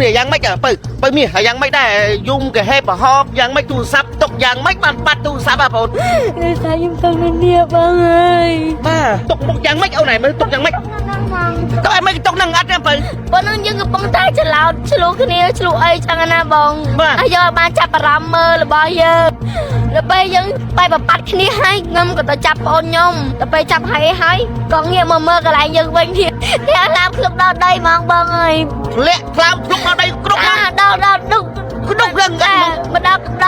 គ្នាយ៉ាងម៉េចបើមាសយ៉ាងម៉េចដែរយំកាហេបហបយ៉ាងម៉េចទូរស័ព្ទទុកយ៉ាងម៉េចបានបាត់ទូរស័ព្ទបងប្អូនតែខ្ញុំទៅនេះបងអើយបាទទុកយ៉ាងម៉េចអូនឯងមើលទុកយ៉ាងម៉េចទៅឲ្យមិនទុកនឹងអត់ទេបើនឹងយើងកំពុងតែច្រឡោតឆ្លោះគ្នាឆ្លោះអីចឹងណាបងហើយយកបានចាប់អារម្មណ៍មើលរបស់យើងដល់ពេលយើងបែបបបាត់គ្នាហើយខ្ញុំក៏ទៅចាប់បងខ្ញុំដល់ពេលចាប់ហើយក៏ងាកមកមើលកន្លែងយើងវិញទៀតតែឡាមភ្លុកដល់ដីហ្មងបងអើយលាក់ខ្លោមភ្លុកដល់ដីគ្រប់ណាដល់ឌុក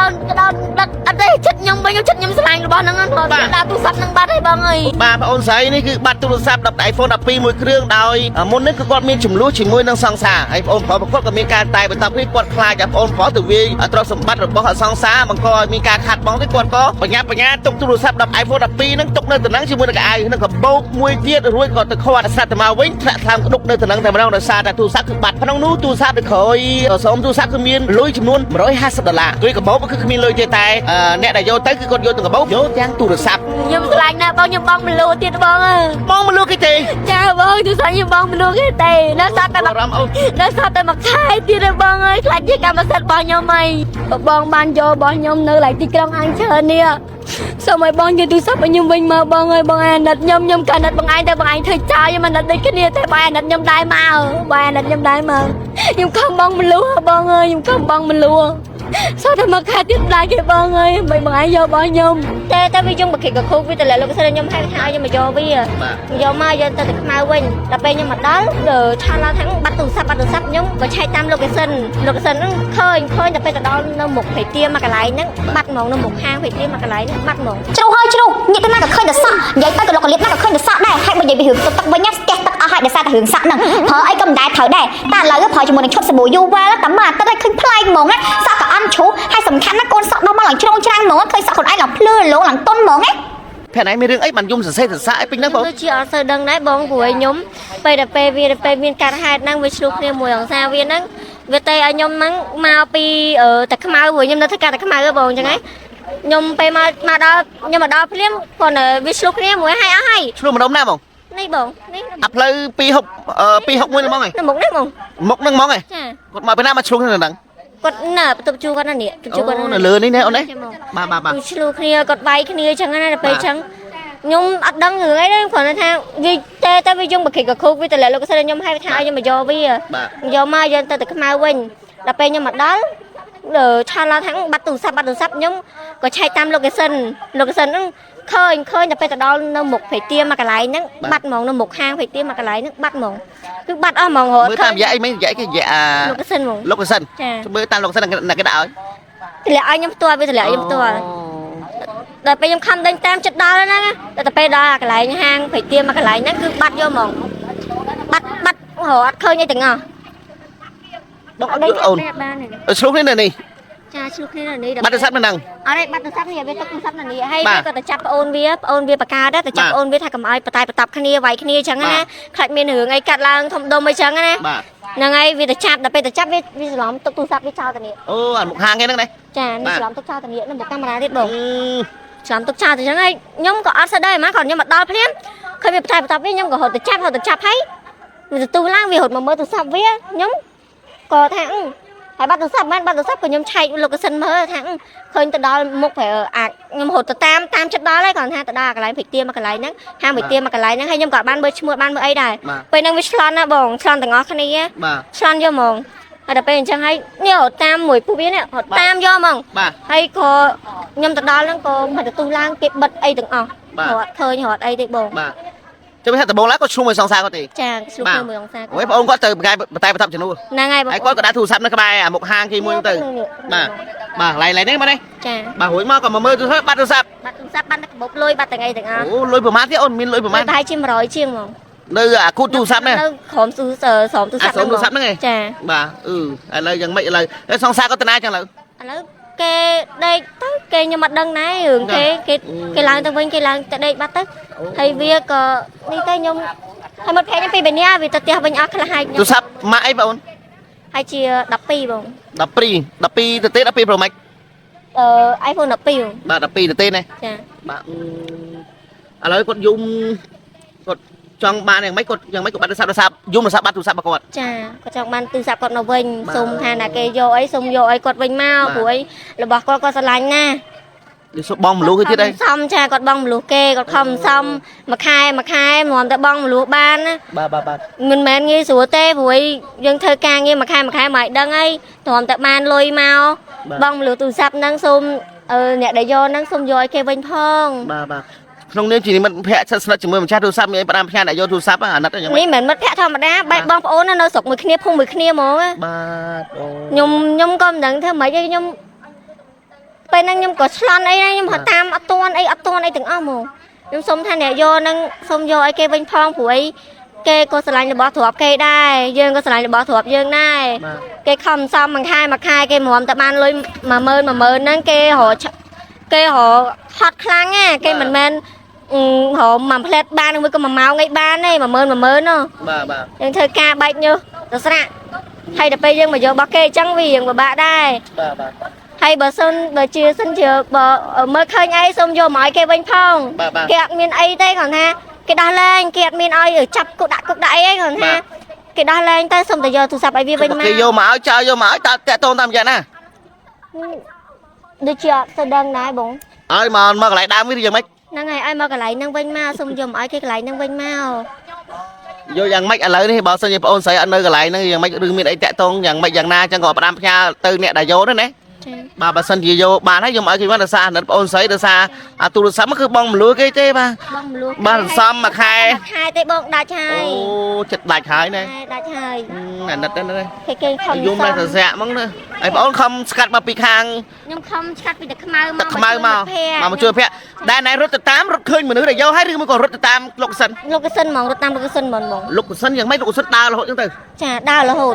ឡើងមកដល់ដឹកអត់ទេចិត្តខ្ញុំវិញចិត្តខ្ញុំស្លាញ់របស់ហ្នឹងគាត់ដាក់ទូរស័ព្ទហ្នឹងបាត់ហើយបងអើយបាទបងអូនស្រីនេះគឺបាត់ទូរស័ព្ទiPhone 12មួយគ្រឿងដោយមុននេះគឺគាត់មានចំនួនជាមួយនឹងសង្សារហើយបងអូនប្រុសគាត់ក៏មានការតែបន្តពីគាត់ខ្លាចតែបងអូនប្រុសទៅវាយទ្រព្យសម្បត្តិរបស់សង្សារបង្កឲ្យមានការខាត់បងទេគាត់ក៏បញ្ញាទុកទូរស័ព្ទiPhone 12ហ្នឹងទុកនៅតំណែងជាមួយនឹងកៅអៅនឹងកបោកមួយទៀតរួចក៏ទៅខាត់ស្រាប់តែមកវិញធ្លាក់ថ្លើមក្តុកនៅតំណែងតែម្ដងដោយសារតែទូរស័ព្ទគឺបាត់ក្នុងនោះទូរស័ព្ទទៅក្រោយសូមទូរស័ព្ទគឺមានលុយចំនួន$150រួចកបោកគឺគ្មានលុយទេតែអ្នកដែលយកទៅគឺគាត់យកទាំងកបោកយកទាំងទូរស័ព្ទខ្ញុំខ្លាចណាស់បងខ្ញុំបងមលូទៀតបងបងមលូគេទេចាបងទូរស័ព្ទខ្ញុំបងមលូគេទេនៅសតតែមកនៅសតតែមកខែទៀតបងអើយខ្លាចជាកម្មសិទ្ធិរបស់ខ្ញុំហីបងបានយករបស់ខ្ញុំនៅឡៃទីក្រុងអង្គរនេះសូមឲ្យបងយកទូរស័ព្ទឲ្យខ្ញុំវិញមកបងអើយបងអាណិតខ្ញុំក៏អាណិតបងឯងតែបងឯងធ្វើចោលខ្ញុំអាណិតដូចគ្នាតែបងអាណិតខ្ញុំដែរមកបងអាណិតខ្ញុំដែរមកខ្ញុំខំបងមលូបងអើយខ្ញុំខំបងមលូសោះតែមកខែទៀតដែរគេបងអើយមិនបងឯងយករបស់ខ្ញុំតែវាយើងបកគិកគូវាទៅលោកសិនខ្ញុំហៅថាខ្ញុំមកយកវាយកមកយកទៅខ្មៅវិញដល់ពេលខ្ញុំមកដល់ឆាឡាថាំងបាត់ទូរស័ព្ទខ្ញុំក៏ឆែកតាមលោកសិនហ្នឹងឃើញតែពេលទៅដល់នៅមុខភេទាមកកន្លែងហ្នឹងបាត់ហ្មងនៅមុខហាងភេទាមកកន្លែងហ្នឹងបាត់ហ្មងជ្រុះហើយជ្រុះនិយាយទៅណាក៏ឃើញតែសក់និយាយទៅក៏លោកកលៀបណាក៏ឃើញតែសក់ដែរហើយបើនិយាយពីរឿងទឹកវិញស្ទះទឹកអស់ហើយដោយសារតែរឿងសក់ហ្នឹងប្រើអីក៏មិនដែរត្រូវដែរតែឥឡូវប្រើជាមួយនឹងឈុតសាប៊ូយូវ៉ាតែមកទឹកឲ្យឃើញប្លែកហ្មងសក់ក៏អន់ជ្រុះហើយសំខាន់ណាកូនសក់ដល់មកឡើងជ្រងច្រាំងហ្មងឃើញសក់ខ្លួនឯងឡើងភ្លឺឡងឡើងតុនហ្មងភ័ក្រឯងមានរឿងអីបានយំសរសេរអីពេញហ្នឹងបងដូចជាអត់សូវដឹងដែរបងព្រោះខ្ញុំពេលវាមានការហេតុហ្នឹងវាឆ្លុះគ្នាមួយអង្សាវាហ្នឹងវាតែឲ្យខ្ញុំហ្នឹងមកពីតែខ្មៅព្រោះខ្ញុំនៅធ្វើការតែខ្មៅបងអញ្ចឹងហ៎ខ្ញុំពេលមកដល់ខ្ញុំមកដល់ភ្លាមគាត់វាឆ្លុះគ្នាមួយហើយអស់ហើយឆ្លុះម្ដុំណាបងនេះបងនេះអាផ្លូវ261ហ្នឹងហ្មងហ៎មុខនេះបងមុខហ្នឹងហ្មងហ៎ចាគាត់មកពីណាមកឆ្លុះគ្នាហ្នឹងគាត់ណាបន្ទប់ជួគាត់ណានេះជួគាត់នៅលើនេះណាអូនណាបាទឆ្លុះគ្នាគាត់វាយគ្នាអញ្ចឹងណាដល់ពេលអញ្ចឹងខ្ញុំអត់ដឹងរឿងអីទេគ្រាន់តែថាវាតែវាយើងបកគិកគូវាទៅលោកសិនខ្ញុំហៅថាខ្ញុំមកយកវាយកមកយកទៅខ្មៅវិញដល់ពេលខ្ញុំមកដល់ឆាឡាថាំងបាត់ទូរស័ព្ទខ្ញុំក៏ឆែកតាមលោកសិនហ្នឹងឃើញតែពេលទៅដល់នៅមុខភេទាមកកន្លែងហ្នឹងបាត់ហ្មងនៅមុខហាងភេទាមកកន្លែងហ្នឹងបាត់ហ្មងគឺបាត់អស់ហ្មងរហូតមើលតាមរយៈអីមិនរយៈគេរយៈលោកសិនហ្មងលោកសិនមើលតាមលោកសិនណាគេដាក់ឲ្យតម្លាក់ឲ្យខ្ញុំផ្ទាល់វាតម្លាក់ខ្ញុំផ្ទាល់ដល់ពេលខ្ញុំខំដេញតាមចិត្តដល់ហ្នឹងដល់ទៅពេលដល់កន្លែងហាងភេទាមកកន្លែងហ្នឹងគឺបាត់យកហ្មងបាត់រហូតអត់ឃើញអីទាំងអស់បងអត់អូនឆ្លុះនេះនៅនេះចាឆ្លុះគ្នានេះបាត់ទូរស័ព្ទនៅហ្នឹងអត់ទេបាត់ទូរស័ព្ទនេះវាទុកទូរស័ព្ទនៅនេះហើយវាក៏ទៅចាប់ប្អូនវាបកាដែរទៅចាប់ប្អូនវាថាកុំឲ្យបតែបតាប់គ្នាវាយគ្នាអញ្ចឹងណាខ្លាចមានរឿងអីកាត់ឡើងធំដុំអីចឹងណាហ្នឹងហើយវាទៅចាប់ដល់ពេលទៅចាប់វាច្រឡំទុកទូរស័ព្ទវាចោលទៅនេះអូអាមុខហាងគេហ្នឹងណាចានេះច្រឡំទុកចោលទៅនេះនៅមុខកាមេរ៉ាទៀតបងច្រឡំទុកចោលទៅអញ្ចឹងហើយខ្ញុំក៏អត់ស្ដីហ្មងគាត់ខ្ញុំមកដល់ភ្លាមឃើញវាបតែបតាប់វាខ្ញុំក៏រត់ទៅចាប់ហើយវាទៅទូឡើងវារត់មកមើលទូរស័ព្ទវាខ្ញុំក៏ថាហើយបាត់ទូរស័ព្ទក៏ខ្ញុំឆែកលោកសិនមើលថាឃើញទៅដល់មុខអាចខ្ញុំរត់ទៅតាមចិត្តដល់ហើយគាត់ថាទៅដល់កន្លែងភេទាមកកន្លែងហ្នឹងហាងភេទាមកកន្លែងហ្នឹងហើយខ្ញុំក៏បានមើលឈ្មោះបានមើលអីដែរពេលហ្នឹងវាឆ្លន់ណាបងឆ្លន់ទាំងអស់គ្នាឆ្លន់យកហ្មងហើយដល់ពេលអញ្ចឹងហើយនេះរត់តាមមួយពួកវានេះរត់តាមយកហ្មងហើយក៏ខ្ញុំទៅដល់ហ្នឹងក៏មិនទទួលឡើងគេបិទអីទាំងអស់រត់ឃើញរត់អីទេបងចាំថាដំបងឡើងគាត់ឆ្លុះមួយសង្សារគាត់ទេចាឆ្លុះមួយសង្សារអូយបងអូនគាត់ទៅបតែបតាប់ជំនួសហ្នឹងហើយបងហើយគាត់ក៏ដាក់ទូរស័ព្ទនៅក្បែរអាមុខហាងគេមួយទៅបាទឡៃនេះមកនេះចាបាទរួចមកក៏មកមើលទូរស័ព្ទបាត់ទូរស័ព្ទបាត់កាបូបលុយបាត់ទាំងអីទាំងអស់អូលុយប្រហែលទៀតអូនមានលុយប្រហែលតែជា100ជាងហ្មងនៅអាគូទូរស័ព្ទហ្នឹងនៅក្រុមទូរស័ព្ទហ្នឹងចាបាទឥឡូវយ៉ាងម៉េចឥឡូវសង្សារគាត់ទៅណាចឹងឥឡូវគេដេកទៅគេខ្ញុំអត់ដឹងណារឿងគេឡើងទៅវិញគេឡើងទៅដេកបាត់ទៅហើយវាក៏នេះទៅខ្ញុំហើយមកភ័ក្រខ្ញុំពីបញ្ញាវាទៅផ្ទះវិញអស់ខ្លះហើយខ្ញុំទូរស័ព្ទម៉ាក់អីបងអូនហើយជា12បង12ទៅទេ12 Pro Max iPhone 12បាទ12ទៅទេណាចាបាទឥឡូវគាត់យំគាត់ trong ban này mấy con bạn sao dùng là sao bắt tụ sắp bà con ចាគាត់ចង់បានទូរស័ព្ទគាត់មកវិញសុំថាណាគេយកអីសុំយកអីគាត់វិញមកព្រោះអីរបស់គាត់គាត់ស្រឡាញ់ណា đi số bom lúa cái tiết đây សំចាគាត់បងមលុះគេគាត់ខំសំមួយខែមកតែបងមលុះបានណា bà មិនមែនងាយស្រួលទេព្រោះយើងធ្វើការងារមួយខែមកដឹងអីទ្រាំតែបានលុយមកបងមលុះទូរស័ព្ទហ្នឹងសុំអ្នកដែលយកហ្នឹងសុំយកឲ្យគេវិញផង bàក្នុងនាមជាមិត្តភក្តិស្និទ្ធជាមួយម្ចាស់ទូរស័ព្ទមានផ្ដាំផ្ញើដាក់យកទូរស័ព្ទអាណិតយ៉ាងម៉េច នេះមិនមិត្តភក្តិធម្មតាបែបបងប្អូននៅស្រុកមួយគ្នាភូមិមួយគ្នាហ្មង បាទ ខ្ញុំក៏មិនដឹងធ្វើម៉េចទេខ្ញុំពេលហ្នឹងខ្ញុំក៏ឆ្លន់អីណាខ្ញុំហៅតាមអត់ទាន់អីទាំងអស់ហ្មងខ្ញុំសុំថាអ្នកយកហ្នឹងសុំយកឲ្យគេវិញផងព្រោះអីគេក៏ស្រឡាញ់របស់ទ្រព្យគេដែរយើងក៏ស្រឡាញ់របស់ទ្រព្យយើងដែរគេខំសំមួយខែគេមតែបានលុយ10000ហ្នឹងគេរហត់ខ្លាំងណាគេមិនមែនរមួយផ្លែតបានមួយក៏1ម៉ោងអីបានទេ10000ណោះ បាទ យើងធ្វើការបែកញើសទៅស្រាក់ហើយដល់ពេលយើងមកយករបស់គេអញ្ចឹងវារៀងពិបាកដែរ បាទ ហើយបើជាសិនជាបើមើលឃើញអីសូមយកមកឲ្យគេវិញផងគេអត់មានអីទេគាត់ថាគេដោះលែងគេអត់មានឲ្យចាប់គុកដាក់អីហ្នឹងគាត់ថាគេដោះលែងទៅសូមតែយកទូរស័ព្ទឲ្យវាវិញមក គេយកមកឲ្យចោលយកមកឲ្យតាក់តូនតាមយ៉ាងណា ដូចជាអត់ទៅដឹងដែរបង ឲ្យមកកន្លែងដើមវាយ៉ាងម៉េច ហ្នឹងហើយឲ្យមកកន្លែងហ្នឹងវិញមកសូមយកមកឲ្យគេកន្លែងហ្នឹងវិញមក យកយ៉ាងម៉េចឥឡូវនេះបើសិនជាបងអូនស្រីអត់នៅកន្លែងហ្នឹងយ៉ាងម៉េចឬមានអីតាក់តងយ៉ាងម៉េចយ៉ាងណាអញ្ចឹងក៏ផ្ដាំផ្ញើទៅអ្នកដែលយកហ្នឹងណា បាទបើសិនជាយកបានហើយយកមកឲ្យគេបានដោយសារអាណិតបងអូនស្រីដោយសារអាទូរស័ព្ទគឺបងមលួគេទេបាទ បងមលួ បានសំមួយខែ ទេបងដាច់ហើយ អូចិត្តដាច់ហើយណា ដាច់ហើយ អាណិតហ្នឹង គេខំ យំតែសស្រាក់ហ្មងណាហើយបងអូនខំស្កាត់មកពីខាង ខ្ញុំខំឆ្កាត់ពីទឹកខ្មៅមក ទឹកខ្មៅមកជួយភ័ក្រដែលណៃរត់ទៅតាមរត់ឃើញមនុស្សដែលយកហើយឬមួយក៏រត់ទៅតាមលោកសិន លោកកសិនហ្មងរត់តាមលោកកសិនហ្មង លោកសិនយ៉ាងម៉េចលោកសិនដើររហូតអញ្ចឹងទៅ ចាដើររហូត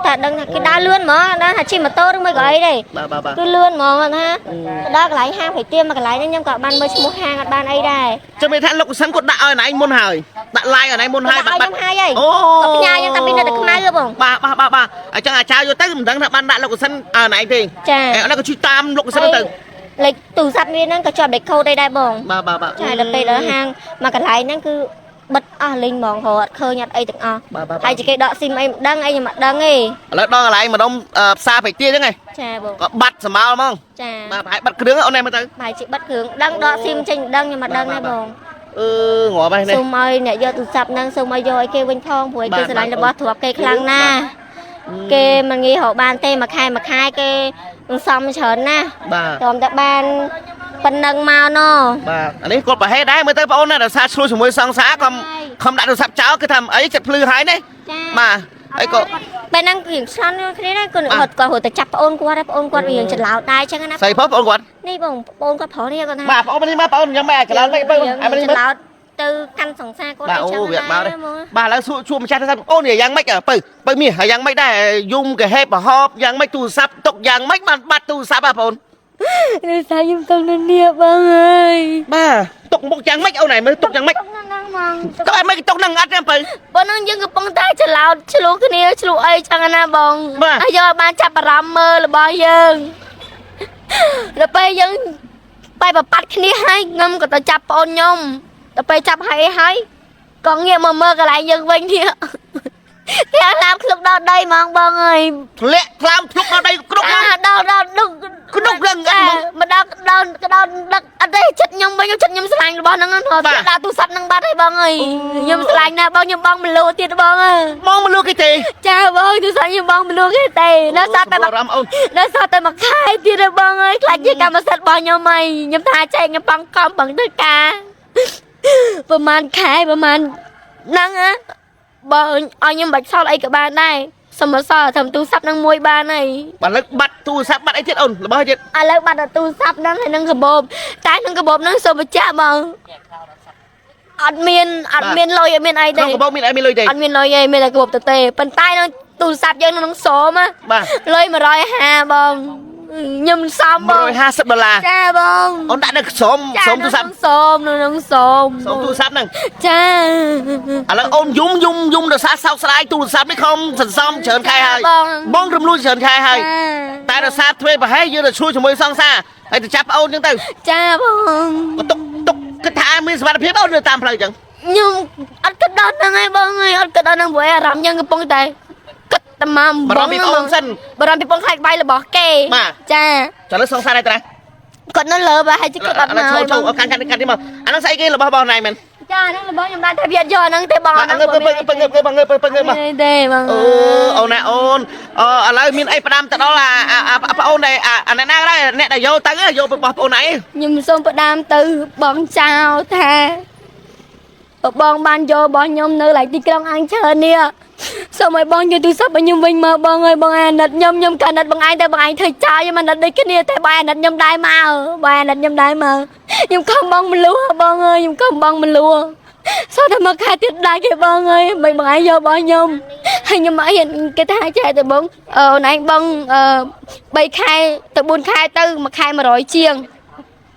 តែដឹងថាគេដើរលឿនហ្មងដឹងថាជិះម៉ូតូឬមួយក៏អីទេ បាទ គឺលឿនហ្មងគាត់ថាដល់កន្លែងហាងព្រៃទៀមមកកន្លែងនេះខ្ញុំក៏បានមើលឈ្មោះហាងអត់បានអីដែរ ចាំមានថាលោកសិនគាត់ដាក់ឲ្យណៃមុនហើយដាក់ live ឲ្យណៃមុនហើយ បាត់ហើយ អូ ផ្ញើយើងតាពីនៅទឹកខ្មៅហ៎បង បាទអញ្ចឹងអាចៅយកទៅមិនដឹងថាបានដាក់លោកសិនឲ្យណៃទេ ចា អត់ក៏ជួយតាមលោកសិនទៅ លេខទូរស័ព្ទវាហ្នឹងក៏ជាប់លេខកូដអីដែរបង បាទ ចាដល់ពេលដល់ហាងមកកន្លែងហ្នឹងគឺបិទអស់លេងហ្មងរហូតអត់ឃើញអត់អីទាំងអស់ហើយជាគេដកស៊ីមអីមិនដឹងអីខ្ញុំអត់ដឹងទេ ឥឡូវដល់កន្លែងម្ដុំផ្សារបៃទាអញ្ចឹងហ៎ ចាបង ក៏បាត់សម្ោលហ្មង ចា បាទប្រហែលបាត់គ្រឿងអូនឯងមើលទៅ បាយជាបិទគ្រឿងដឹងដកស៊ីមចេញមិនដឹងខ្ញុំអត់ដឹងទេបង ងាប់ហើយនេះ សូមឲ្យអ្នកយកទូរស័ព្ទហ្នឹងសូមឲ្យយកឲ្យគេវិញផងព្រោះគេស្រឡាញ់របស់ទ្រព្យគេខ្លាំងណាស់គេមិនងាយរកបានទេមួយខែគេនឹងសំច្រើនណាស់ បាទ ព្រមតែបានប៉ុណ្ណឹងមកណោះ បាទអានេះគាត់ប្រហែលដែរមើលទៅបងអូនណាដោយសារឆ្លោះជាមួយសង្សារខំដាក់ទូរស័ព្ទចោលគឺថាអីចិត្តភ្លឺហើយនេះ ចា បាទហើយក៏ ពេលហ្នឹងគឺឆ្លន់គ្នាណាគាត់រត់ទៅចាប់ប្អូនគាត់ហើយប្អូនគាត់វាច្រឡោតដែរអញ្ចឹងណា ស្អីបងអូនគាត់ នេះបងប្អូនគាត់ប្រុសនេះគាត់ថា បាទបងអូននេះមកបងអូនយ៉ាងម៉េចច្រឡោតមិនបងអានេះ ច្រឡោតទៅកាន់សង្សារគាត់ បាទ អី អូ ចឹង វាមក ដែរ បាទឥឡូវជួម្ចាស់ទូរស័ព្ទអូនយ៉ាងម៉េចបើមាសយ៉ាងម៉េចដែរយំកាហេបប្រហបយ៉ាងម៉េចទូរស័ព្ទទុកយ៉ាងម៉េចបានបាត់ទូរស័ព្ទបងអូន នេះថាខ្ញុំទៅនៅនេះបងអើយ បាទទុកមុខយ៉ាងម៉េចអូនឯងមើលទុកយ៉ាងម៉េច ហ្នឹងហ្មង ទុកឲ្យមិនទុកនឹងអត់ទេបើ បើនឹងយើងកំពុងតែច្រឡោតឆ្លោះគ្នាឆ្លោះអីចឹងណាបងហើយយើងបានចាប់អារម្មណ៍មើលរបស់យើងដល់ពេលយើងបែបបបាត់គ្នាហើយខ្ញុំក៏ទៅចាប់ប្អូនខ្ញុំដល់ពេលចាប់ហើយក៏ងាកមកមើលកន្លែងយើងវិញទៀតគេអាឡាមឃ្លុកដល់ដីហ្មងបងអើយ ធ្លាក់ខ្លោមធ្លុកដល់ដីគ្រប់ហ្នឹង ដល់ដឹក គ្រប់រឹងអត់មក មកដល់ដឹកអត់ទេចិត្តខ្ញុំវិញចិត្តខ្ញុំស្រឡាញ់របស់ហ្នឹងដាក់ទូរស័ព្ទហ្នឹងបាត់ហើយបងអើយខ្ញុំស្រឡាញ់ណាស់បងខ្ញុំបងមលូទៀតបងអើយ មកមលូគេទេ ចាបងទូរស័ព្ទខ្ញុំបងមលូគេទេនៅសតតែមក រំអូន នៅសតតែមកខែទៀតទេបងអើយខ្លាចជាកម្មសិទ្ធិរបស់ខ្ញុំហីខ្ញុំថាចែកខ្ញុំបងកំបងធ្វើការប្រហែលខែប្រហែលហ្នឹងហ៎បើឲ្យខ្ញុំបាច់សល់អីក៏បានដែរសុំមកសល់ធ្វើទូរស័ព្ទហ្នឹងមួយបានហើយ បើលើកបាត់ទូរស័ព្ទបាត់អីទៀតអូនរបស់ទៀត ឥឡូវបាត់ទូរស័ព្ទហ្នឹងហើយនឹងកាបូបតែនឹងកាបូបហ្នឹងសូមបញ្ជាក់បងអត់មានលុយអត់មានអីទេ ក្នុងកាបូបមានអីមានលុយទេ អត់មានលុយទេមានតែកាបូបទៅទេប៉ុន្តែនឹងទូរស័ព្ទយើងនឹងសូម បាទ លុយ150បងខ្ញុំសំបង $150 ចាបង អូនដាក់នៅសុំទូរស័ព្ទ សូមនឹងសូម សុំទូរស័ព្ទហ្នឹង ចា ឥឡូវអូនយំដោយសារសោកស្ដាយទូរស័ព្ទនេះខំសន្សំច្រើនខែហើយបងរំលួយច្រើនខែហើយតែដោយសារធ្វើប្រហែលយើងទៅជួយជាមួយសង្សារហើយទៅចាប់អូនអញ្ចឹងទៅ ចាបង ទុកគិតថាមានសមត្ថភាពអូននៅតាមផ្លូវអញ្ចឹង nhưng anh cất đơn năng ai bông ơi anh cất đơn năng với làm nhân cái bông tay cất tầm mầm bà bị ôn sân bà làm bị bông khai bay là bỏ kê cha cho nó xong xa đây ta cất nó lơ và hay chỉ cất đơn nào châu can đi mà anh nó say kia là bao này mình cha nó là bao nhiêu đại Việt giờ nó tế bò nó mà đây mà ôn này ôn lấy miền ấy Padam từ đó là ôn này anh này đây nè là vô tới vô bọc ôn này nhưng xong Padam từ bong chào thà bong ban vô bong nhom nơi lại đi trong ăn chơi nè sao mày bong như tôi sắp bao nhiêu mình mà bong ơi bong anh nật nhom cả nật bong anh tay bong anh thời trai nhưng mà nật đi cái nè tay bài nật nhom đai mà bài nật nhom đai mà nhưng không bong mình lúa bong ơi nhưng không bong mình lúa sao thằng mà khai tiết đai cái bong ơi mình bong anh vô bong nhom hay nhưng mà hiện cái thai chạy từ bong này bong bay khai từ buôn khai tư mà khai mà rồi chiêng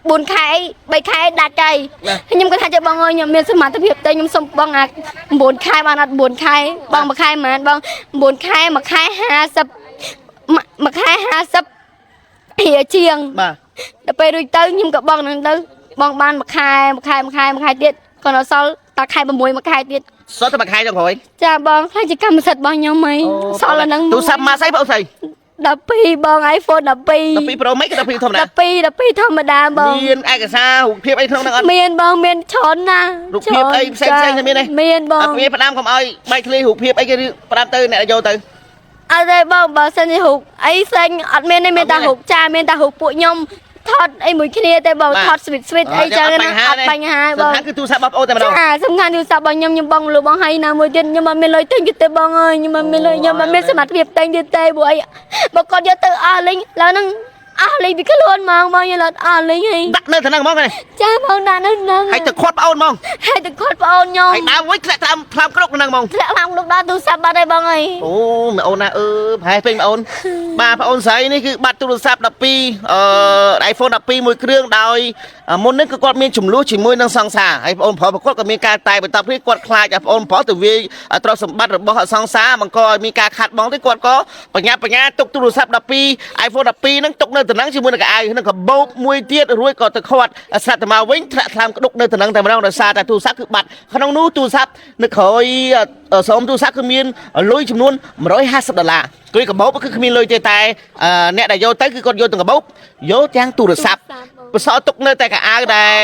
buồn khai bay khai đạt cây nhưng cái thằng chơi bong ơi nhưng miền sâm mặt tập hiệp tây nhưng sông bong à buồn khai mà đặt buồn khai bong mà khai mà bong buồn khai mà khai hà sập mà khai hà sập hỉa chiêng đập bay đôi tới nhưng cả bong này tới bong ban mà khai tiết còn nó sau ta khai bằng muối mà khai tiết số ta mà khai cho rồi cha bong khai chỉ cầm sạch bong nhau mày sau là nắng tu sắp mà say bao thầy đập pi bong iPhone đập pi Pro mấy cái đập pi thầm đập pi thầm mà đà bong miền ai cả sao phiệp ấy không đang miền bong miền trốn na rụt phiệp ấy xem miền này miền bong miền Padam không ơi bay thề hụt phiệp ấy cái Padam tư này là vô từ ở đây bong bà xem đi hụt ấy xem ở miền này miền ta hụt cha miền ta hụt bụi nhom thọt ấy mũi kia tay bong thọt sweet ấy cho nên ăn bánh hai bong cứ tu sắp bắp ô tay mà đâu xong khăn tu sắp bong nhom nhưng bong lù bong hay nào mũi tiền nhưng mà miền lôi tên cái tay bong ơi nhưng mà miền sẽ mặt việt tên cái tay bụi bà con vô từ linh là nó linh bị cái luôn mà bao nhiêu là linh hay đặt nơi thằng nào mong này cha bong đã nó hay từ khoát ôn mong hay từ khoát ôn nhom hay đá quýt lại làm cái lúc thằng mong làm lúc đó tu sắp ba đây bong ơi mẹ ôn à phải phim ôn bà phải ôn sấyนี่คือบัตรโทรศัพท์10 ปีiPhone 10 ปีមួយគ្រឿងដោយមុននេះគឺគាត់មានចំនួនជាមួយនឹងសង្សារហើយបងប្អូនប្រកបក៏មានការតែបន្តពីគាត់ខ្លាចឲ្យបងប្អូនទៅវាទ្រព្យសម្បត្តិរបស់សង្សារបង្កឲ្យមានការខាត់បងទៅគាត់ក៏បញ្ញាទុកទូរស័ព្ទ12 iPhone 12ហ្នឹងទុកនៅតំណែងជាមួយនឹងកៅអៅនឹងក៏បោកមួយទៀតរួចក៏ទៅខាត់ស្រាត់ទៅមកវិញធ្លាក់ថ្លាមក្តុកនៅតំណែងតែម្ដងដោយសារតែទូរស័ព្ទគឺបាត់ក្នុងនោះទូរស័ព្ទនៅក្រោយសូមទូរស័ព្ទគឺមានលុយចំនួន$150គឺកាបោកគឺគ្មានលុយទេតែអ្នកដែលយកទៅគឺគាត់យកទាំងកាបោកយកទាំងទូរស័ព្ទបសល់ទុកនៅតែកៅអៅដែរ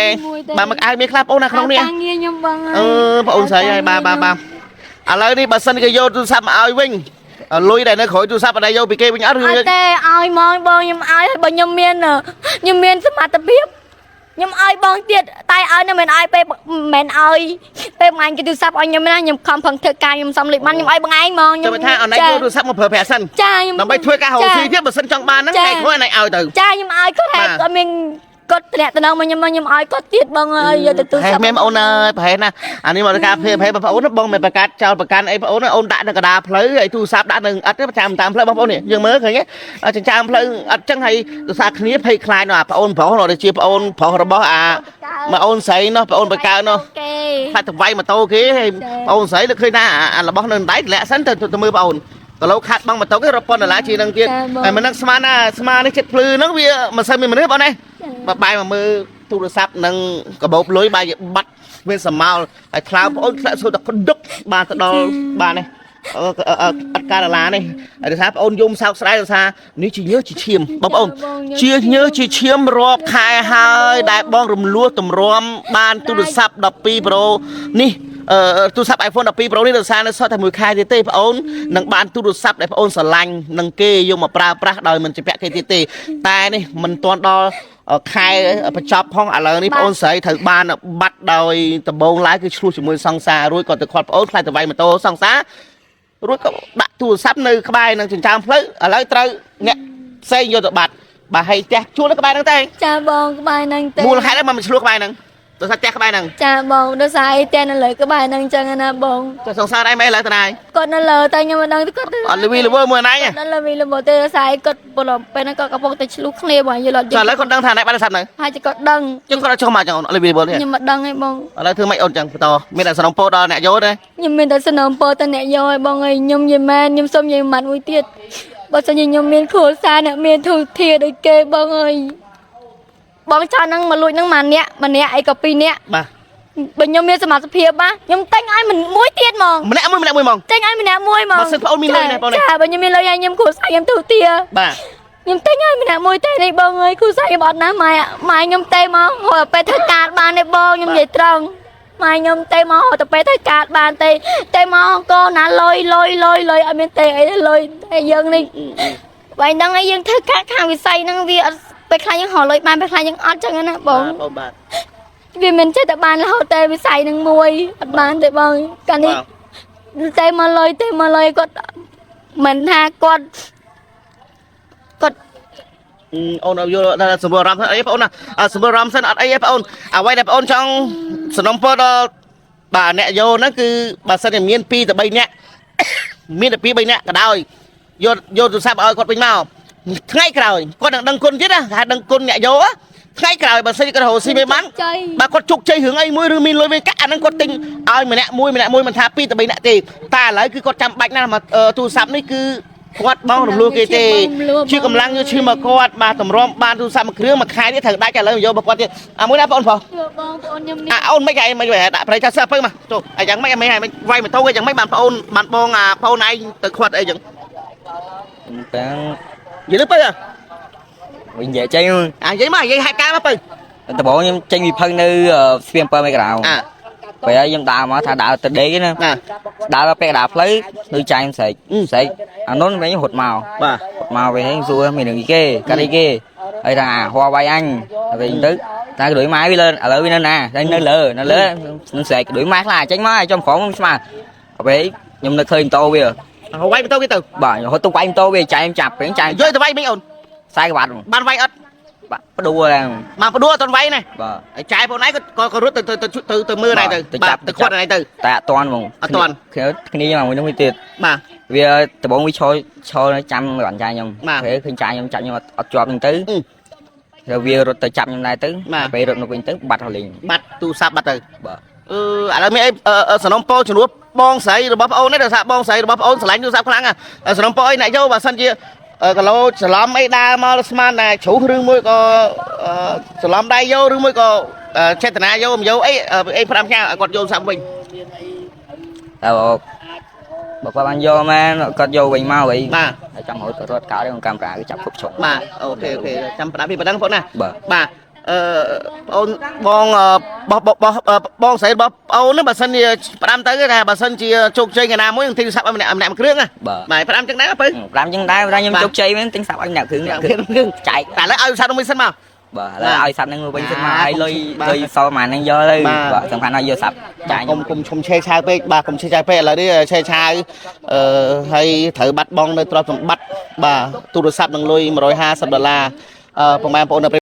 បាទមកកៅអៅមានខ្លះបងប្អូនណាក្នុងនេះខ្ញុំបងបងអូនស្រីហើយបាទឥឡូវនេះបើសិនគេយកទូរស័ព្ទមកឲ្យវិញលុយដែលនៅក្រោយទូរស័ព្ទអត់យកពីគេវិញអត់ឬទេឲ្យមកបងខ្ញុំឲ្យហើយបើខ្ញុំមានសមត្ថភាពខ្ញុំឲ្យបងទៀតតែឲ្យនៅមិនឲ្យពេលមិនឲ្យពេលបងឯងគេទូរស័ព្ទឲ្យខ្ញុំណាខ្ញុំខំប្រឹងធ្វើការខ្ញុំសំលេចបានខ្ញុំឲ្យបងឯងហ្មងខ្ញុំថាអនឡាញយកទូរស័ព្ទមកប្រើប្រាស់សិនចាខ្ញុំដើម្បីធ្វើការហៅស៊ីទៀតបើសិនចង់បានហ្នឹងគេធ្វើឲ្យឲ្យទៅចាខ្ញុំឲ្យគាត់ហេតុគាត់មានគាត់ត្រាក់តំណងមកខ្ញុំឲ្យគាត់ទៀតបងអើយយកទៅទូរស័ព្ទមែនបងអូនអើយប្រហែលណាអានេះមកការភេបងប្អូនបងមិនប្រកាសចោលប្រកាន់អីបងអូនអូនដាក់នៅកណ្ដាលផ្លូវហើយទូរស័ព្ទដាក់នៅអត់ទេប្រចាំតាមផ្លូវបងប្អូននេះយើងមើលឃើញទេចិញ្ចាំផ្លូវអត់ចឹងហើយទូរស័ព្ទគ្នាភ័យខ្លាចនោះអាបងអូនប្រុសនោះជាបងអូនប្រុសរបស់មកអូនស្រីនោះបងអូនបកើនោះខ្លាចទៅវាយម៉ូតូគេហើយបងអូនស្រីទៅឃើញថាអារបស់នៅដៃលាក់សិនទៅមើលបងអូនក៏លោកខាត់បងម៉ូតូគេរត់ប៉ុនដុល្លារជានឹងទៀតហើយមិននឹងស្មានណាស្មានេះចិត្តភ្លឺហ្នឹងវាមិនសូវមានមនុស្សបងនេះបាយមកមើលទូរស័ព្ទនិងកាបូបលុយបាយបាត់មានសមោលហើយថ្លើមបងអូនធ្លាក់សួរតែក្ដុកបានទៅដល់បាននេះអត់ការដុល្លារនេះហើយថាបងអូនយំសោកស្ដាយថានេះជាញើសជាឈាមបងប្អូនជាញើសជាឈាមរាប់ខែហើយដែលបងរំលោះទម្រាំបានទូរស័ព្ទ12 Pro នេះទូរស័ព្ទ iPhone 12 Pro នេះដោយសារនៅសល់តែមួយខែទៀតទេបងអូននឹងបានទូរស័ព្ទដែលបងអូនស្រឡាញ់នឹងគេយកមកប្រើប្រាស់ដោយមិនជាពាក់គេទៀតទេតែនេះមិនទាន់ដល់ខែបញ្ចប់ផងឥឡូវនេះបងអូនស្រីត្រូវបានបាត់ដោយដំបងឡើយគឺឆ្លោះជាមួយសង្សាររួចក៏ទៅខាត់បងអូនខ្លាចទៅវាយម៉ូតូសង្សាររួចក៏ដាក់ទូរស័ព្ទនៅក្បែរនឹងចិញ្ចើមផ្លូវឥឡូវត្រូវអ្នកផ្សេងយកទៅបាត់បើឲ្យផ្ទះជួលនៅក្បែរហ្នឹងទេចាបងក្បែរហ្នឹងទេមូលហេតុហ្នឹងមិនឆ្លោះក្បែរហ្នឹងដោយសារផ្ទះក្បែរហ្នឹងចាបងដោយសារអីតែនៅលើក្បែរហ្នឹងចឹងណាបងចុះសង្សារឯងមែនឡើយតាណាគាត់នៅលើតែខ្ញុំមិនដឹងគាត់អត់លវីលវើមួយណៃគាត់នៅលវីលវើទេដោយសារគាត់ពលពេលហ្នឹងគាត់កំពុងតែឆ្លុះគ្នាបងយល់អត់ចុះឥឡូវគាត់ដឹងថាណៃបានស័ព្ទហ្នឹងហើយគាត់ដឹងចឹងគាត់ចុះមកចឹងអត់លវីលវើទេខ្ញុំមិនដឹងទេបងឥឡូវធ្វើម៉េចអូនចឹងបន្តមានតែសំណពោដល់អ្នកយកទេខ្ញុំមានតែសំណពោទៅអ្នកយកឲ្យបងអើយខ្ញុំនិយាយមែនខ្ញុំសុំនិយាយម៉ាត់មួយទៀតបើសិនជាខ្ញុំមានគ្រួសារអ្នកមានធុធាដូចគេបងអើយបងចោលហ្នឹងមកលួចហ្នឹងម្នាក់អីក៏2នាក់បាទ Bình nhom miên sầm phiệp á nhom tanh ai mình muối tiền mong ម្នាក់មួយហ្មង tanh ai mình nè muối mong បើសិនប្អូនមានលុយណាបងនេះ ចាបើខ្ញុំមានលុយហើយខ្ញុំគូសាខ្ញុំទូទា បាទ ខ្ញុំទិញឲ្យម្នាក់មួយទេនេះបងអើយគូសាខ្ញុំអត់ណាម៉ែខ្ញុំទេមកហៅទៅធ្វើការបានទេបងខ្ញុំនិយាយត្រង់ម៉ែខ្ញុំទេមកទៅពេលធ្វើការបានទេមកអង្គណាលុយអត់មានទេអីលុយតែយើងនេះបើដឹងឲ្យយើងធ្វើការខាងវិស័យហ្នឹងវាអត់ពេលខ្លះយើងរកលុយបានពេលខ្លះយើងអត់ចឹងណាបង បាទ វាមិនចេះតែបានរហូតតែវិស័យហ្នឹងមួយអត់បានទេបងកាលនេះតែមកលុយគាត់មិនថាគាត់ អូនយកដល់សម្បូរអារម្មណ៍អីបងអូនសម្បូរអារម្មណ៍សិនអត់អីទេបងអូនអ្វីដែលបងអូនចង់សំណពរដល់បាទអ្នកយកហ្នឹងគឺបើសិនតែមាន2ទៅ3នាក់មានតែ2 3នាក់ក៏ដោយយកទូរស័ព្ទឲ្យគាត់ពេញមកថ្ងៃក្រោយគាត់នឹងដឹងគុណទៀតណាគេដឹងគុណអ្នកយកថ្ងៃក្រោយបើសិនគាត់រកស៊ីមិនបានបើគាត់ជោគជ័យរឿងអីមួយឬមានលុយវិញកាក់អាហ្នឹងគាត់ទិញឲ្យម្នាក់មួយមិនថា2ទៅ3នាក់ទេតែឥឡូវគឺគាត់ចាំបាច់ណាស់ទូរស័ព្ទនេះគឺ គាត់បងរំលោះគេទេជាកម្លាំងយកឈឺមកគាត់បាទតម្រាំបានទូរស័ព្ទមួយគ្រឿងមួយខែទៀតត្រូវដាច់ឥឡូវយករបស់គាត់ទៀតមួយណាបងប្រុស បងប្អូនខ្ញុំនេះ អូនមិនហីមិនដាក់ប្រៃចាស់ស្ពើមកចុះអីយ៉ាងម៉េចអីមិនហីវាយម៉ូតូអីយ៉ាងម៉េចបានបងអូនបានបងប្អូនឯងទៅខាត់អីចឹង ទាំង និយាយទៅពើ វិញនិយាយចេញ និយាយមកនិយាយហេតុការមកពើ ដំបូងខ្ញុំចេញវិភឹកនៅស្ពាន7មេក្រៅពេលហើយខ្ញុំដើរមកថាដើរទៅដេកណាដើរទៅពេលដើរផ្លូវនៅចាញ់ស្រែកអានោះវិញហត់មកបាទមកវិញហ្នឹងសួរមានរឿងអីគេកាត់អីគេហើយថាហួរវាយអញវិញទៅតែដូចម៉ែវាលើឥឡូវវានៅណានៅលើនឹងស្រែកដូចម៉ែខ្លះចេញមកចំក្រុងស្មាពេលខ្ញុំនៅឃើញម៉ូតូវា វាយម៉ូតូគេទៅ បាទហត់ទៅវាយម៉ូតូវាចាញ់ចាប់ពេលចាញ់ យកទៅវាយវិញអូន ខ្សែក្បាត់ បានវាយអត់ បាទបដួល មកបដួលអត់វាយណា បាទ ហើយចាយបងឯងក៏រត់ទៅមើលឯងទៅចាប់ទៅខាត់ឯងទៅ តែអត់តាន់ហ្មង អត់តាន់ គ្នាមកមួយនោះទៀត បាទ វាដំបងវាឈរចាំបានចាយខ្ញុំពេលឃើញចាយខ្ញុំចាក់ខ្ញុំអត់ជាប់ហ្នឹងទៅហើយវារត់ទៅចាប់ខ្ញុំដែរទៅពេលរត់មកវិញទៅបាត់ហលេង បាត់ទូរស័ព្ទបាត់ទៅ បាទ ឥឡូវមានអីសំណុំពោជំនួសបងស្រីរបស់ប្អូននេះដោយសារបងស្រីរបស់ប្អូនឆ្លាញ់ទូរស័ព្ទខ្លាំងសំណុំពោអីអ្នកយកបើសិនជាគីឡូច្រឡំអីដើរមកស្មានតែជ្រុះឬមួយក៏ច្រឡំដៃយកឬមួយក៏ចេតនាយកមិនយកអី5ខាគាត់យកសាប់វិញ តែបើបានយកមកគាត់យកវិញមកវិញ បាទ ហើយចាំរត់ក៏រត់កោតក្នុងកាមេរ៉ាវាចាប់គ្រប់ជ្រុង បាទអូខេចាំប្រាប់ពីប៉ុណ្ណឹងបងណា បាទ បាទបងអូនបងស្រីរបស់ប្អូនហ្នឹងបើសិនជាផ្ដាំទៅថាបើសិនជាជោគជ័យកាលណាមួយនឹងទិញសាប់ឲ្យម្នាក់មួយគ្រឿងណា បាទ បាទផ្ដាំចឹងដែរបើ 5ចឹងដែរតែខ្ញុំជោគជ័យមែនទិញសាប់ឲ្យអ្នកគ្រឿងចែក តែឥឡូវឲ្យសាប់នឹងមួយសិនមក បាទឥឡូវឲ្យសាប់នឹងវិញសិនមកឲ្យលុយសល់ប៉ុន្មានហ្នឹងយកទៅបាទសំខាន់ឲ្យយកសាប់ចាយ គុំឈុំឆេឆាវពេកបាទគុំឆេឆាវពេកឥឡូវនេះឆេឆាវហើយត្រូវបាត់បង់នៅទ្រព្យសម្បត្តិបាទទូរស័ព្ទនឹងលុយ$150ប្រហែលបងប្អូន